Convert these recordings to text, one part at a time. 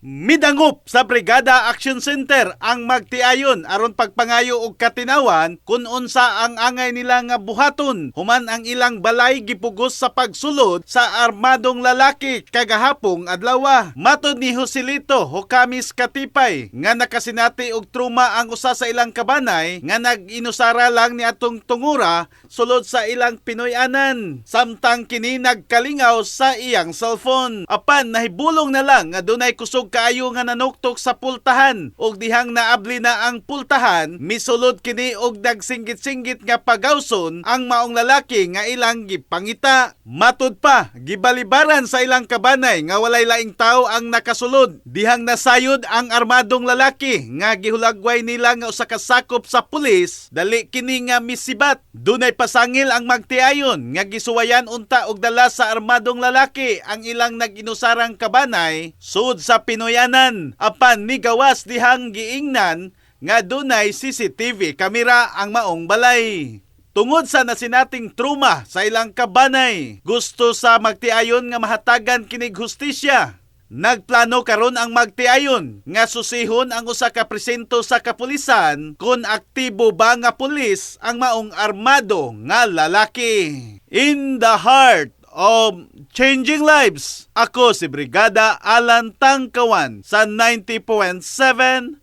Midangop sa Brigada Action Center ang magtiayon aron pagpangayo og katinawan kung unsa ang angay nila nga buhaton human ang ilang balay gipugos sa pagsulod sa armadong lalaki kagahapong adlaw. Matod ni Joselito Hokamis Katipay nga nakasinati og truma ang usa sa ilang kabanay nga nag-inusara lang ni atong tungura sulod sa ilang Pinoyanan. Samtang kini nagkalingaw sa iyang cellphone. Apan nahibulong na lang nga dunay kusog kaayo nga nanuktok sa pultahan ug dihang naabli na ang pultahan misulod kini og nagsinggit-singgit nga pagawson ang maong lalaki nga ilang gipangita. Matud pa gibalibaran sa ilang kabanay nga walay laing tawo ang nakasulod dihang nasayod ang armadong lalaki nga gihulagway nila nga usa ka sakop sa pulis dali kini nga misibat. Dunay pasangil ang magtiayon nga gisuwayan unta og dala sa armadong lalaki ang ilang nag-inusarang kabanay sud sa Pinoyanan. Apan ni gawas dihang giingnan nga dunay CCTV kamera ang maong balay. Tungod sa nasinating truma sa ilang kabanay, gusto sa magtiayon nga mahatagan kinig hustisya. Nagplano karon ang magtiayon nga susihon ang usa ka presinto sa kapulisan kung aktibo ba nga pulis ang maong armado nga lalaki. In the heart of changing lives, ako si Brigada Alan Tangkawan sa 90.7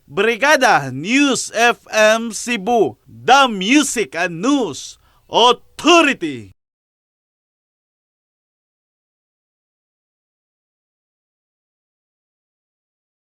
Brigada News FM Cebu, the Music and News Authority.